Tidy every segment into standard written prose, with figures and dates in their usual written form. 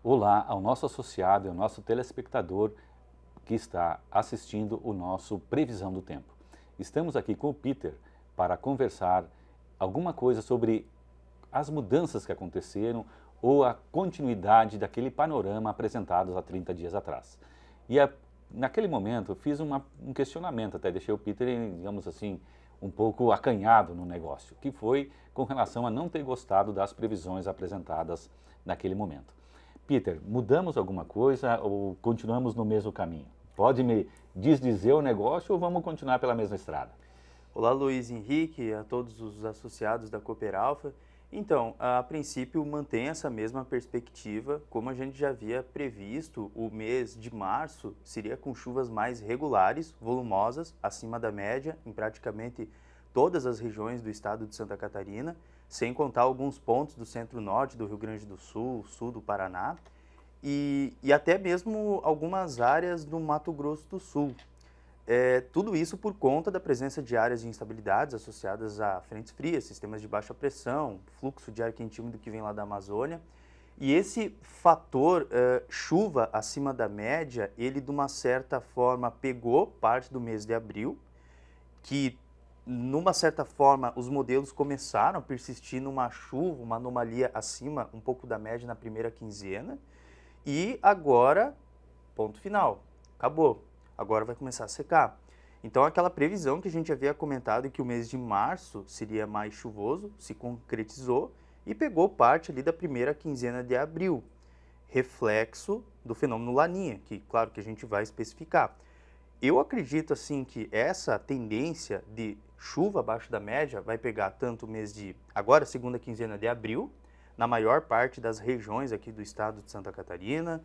Olá ao nosso associado e ao nosso telespectador que está assistindo o nosso Previsão do Tempo. Estamos aqui com o Peter para conversar alguma coisa sobre as mudanças que aconteceram ou a continuidade daquele panorama apresentado há 30 dias atrás. Naquele momento eu fiz um questionamento, até deixei o Peter, digamos assim, um pouco acanhado no negócio, que foi com relação a não ter gostado das previsões apresentadas naquele momento. Peter, mudamos alguma coisa ou continuamos no mesmo caminho? Pode me desdizer o negócio ou vamos continuar pela mesma estrada? Olá, Luiz Henrique, a todos os associados da Cooper Alpha. Então, a princípio mantém essa mesma perspectiva, como a gente já havia previsto, o mês de março seria com chuvas mais regulares, volumosas, acima da média, em praticamente todas as regiões do estado de Santa Catarina, sem contar alguns pontos do centro-norte do Rio Grande do Sul, sul do Paraná, e até mesmo algumas áreas do Mato Grosso do Sul. Tudo isso por conta da presença de áreas de instabilidades associadas a frentes frias, sistemas de baixa pressão, fluxo de ar quente e úmido que vem lá da Amazônia. E esse fator chuva acima da média, ele de uma certa forma pegou parte do mês de abril, que numa certa forma os modelos começaram a persistir numa chuva, uma anomalia acima um pouco da média na primeira quinzena, e agora, ponto final, acabou. Agora vai começar a secar. Então, aquela previsão que a gente havia comentado que o mês de março seria mais chuvoso, se concretizou e pegou parte ali da primeira quinzena de abril, reflexo do fenômeno Laninha, que claro que a gente vai especificar. Eu acredito assim que essa tendência de chuva abaixo da média vai pegar tanto o mês de agora, segunda quinzena de abril, na maior parte das regiões aqui do estado de Santa Catarina,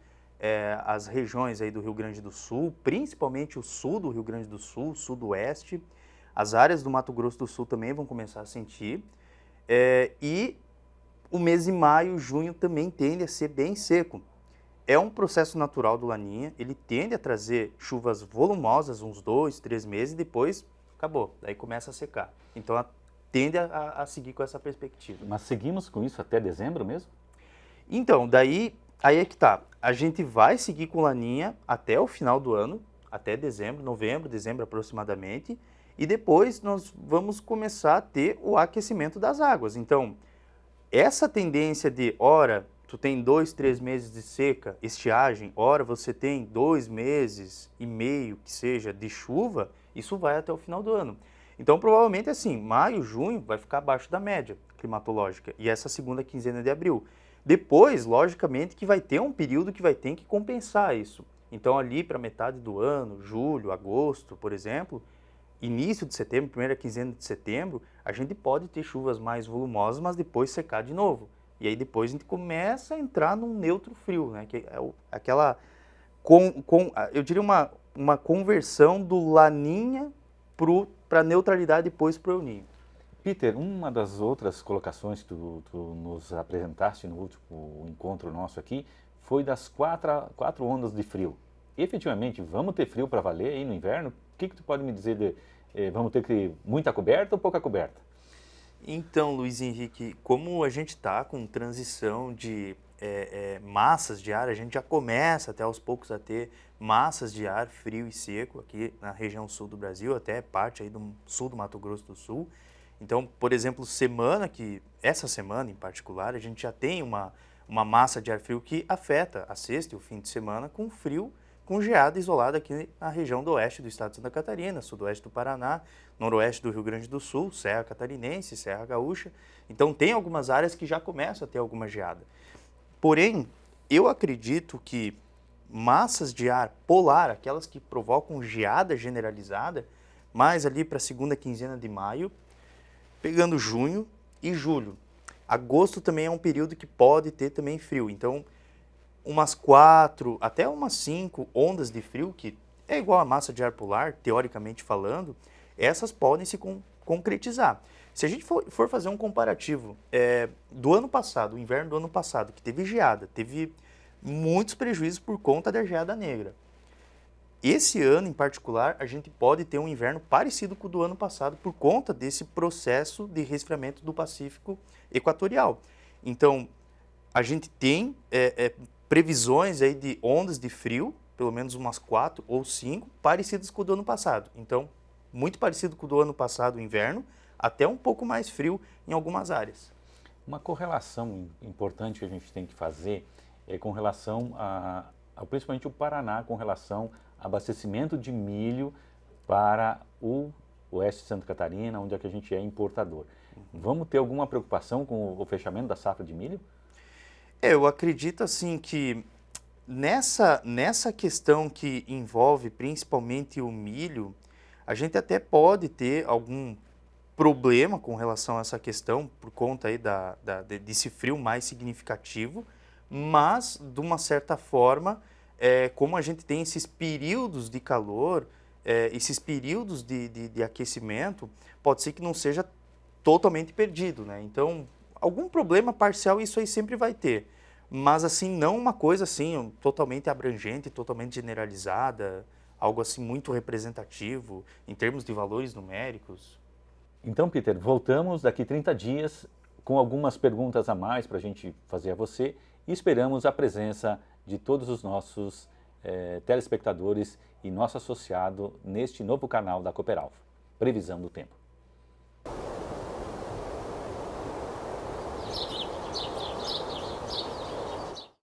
as regiões aí do Rio Grande do Sul, principalmente o sul do Rio Grande do Sul, sudoeste, as áreas do Mato Grosso do Sul também vão começar a sentir, e o mês de maio, junho também tende a ser bem seco. É um processo natural do Laninha, ele tende a trazer chuvas volumosas uns 2, 3 meses e depois acabou, daí começa a secar. Então tende a seguir com essa perspectiva. Mas seguimos com isso até dezembro mesmo? Então, aí é que tá. A gente vai seguir com Laninha até o final do ano, até dezembro, novembro, dezembro aproximadamente, e depois nós vamos começar a ter o aquecimento das águas. Então, essa tendência de, ora, tu tem 2, 3 meses de seca, estiagem, ora você tem 2 meses e meio, que seja, de chuva, isso vai até o final do ano. Então, provavelmente, assim, maio, junho vai ficar abaixo da média climatológica, e essa segunda quinzena de abril. Depois, logicamente, que vai ter um período que vai ter que compensar isso. Então, ali para metade do ano, julho, agosto, por exemplo, início de setembro, primeira quinzena de setembro, a gente pode ter chuvas mais volumosas, mas depois secar de novo. E aí depois a gente começa a entrar num neutro frio, né? Que é aquela, eu diria uma conversão do Laninha para a neutralidade depois para o El Niño. Peter, uma das outras colocações que tu nos apresentaste no último encontro nosso aqui foi das quatro ondas de frio. Efetivamente, vamos ter frio para valer aí no inverno? O que tu pode me dizer de vamos ter muita coberta ou pouca coberta? Então, Luiz Henrique, como a gente está com transição de massas de ar, a gente já começa até aos poucos a ter massas de ar frio e seco aqui na região sul do Brasil, até parte aí do sul do Mato Grosso do Sul. Então, por exemplo, essa semana em particular, a gente já tem uma massa de ar frio que afeta a sexta e o fim de semana com frio, com geada isolada aqui na região do oeste do estado de Santa Catarina, sudoeste do Paraná, noroeste do Rio Grande do Sul, Serra Catarinense, Serra Gaúcha. Então, tem algumas áreas que já começam a ter alguma geada. Porém, eu acredito que massas de ar polar, aquelas que provocam geada generalizada, mais ali para a segunda quinzena de maio, pegando junho e julho. Agosto também é um período que pode ter também frio, então umas 4 até umas 5 ondas de frio, que é igual a massa de ar polar, teoricamente falando, essas podem se concretizar. Se a gente for fazer um comparativo do ano passado, o inverno do ano passado, que teve geada, teve muitos prejuízos por conta da geada negra. Esse ano, em particular, a gente pode ter um inverno parecido com o do ano passado por conta desse processo de resfriamento do Pacífico Equatorial. Então, a gente tem previsões aí de ondas de frio, pelo menos umas 4 ou 5, parecidas com o do ano passado. Então, muito parecido com o do ano passado, o inverno, até um pouco mais frio em algumas áreas. Uma correlação importante que a gente tem que fazer é com relação principalmente o Paraná, com relação ao abastecimento de milho para o oeste de Santa Catarina, onde é que a gente é importador. Vamos ter alguma preocupação com o fechamento da safra de milho? Eu acredito assim que nessa questão que envolve principalmente o milho, a gente até pode ter algum problema com relação a essa questão, por conta aí desse frio mais significativo, mas, de uma certa forma, como a gente tem esses períodos de calor, esses períodos de aquecimento, pode ser que não seja totalmente perdido, né? Então, algum problema parcial isso aí sempre vai ter, mas assim, não uma coisa assim totalmente abrangente, totalmente generalizada, algo assim muito representativo em termos de valores numéricos. Então, Peter, voltamos daqui 30 dias com algumas perguntas a mais para a gente fazer a você e esperamos a presença de todos os nossos telespectadores e nosso associado neste novo canal da Cooperalfa, Previsão do Tempo.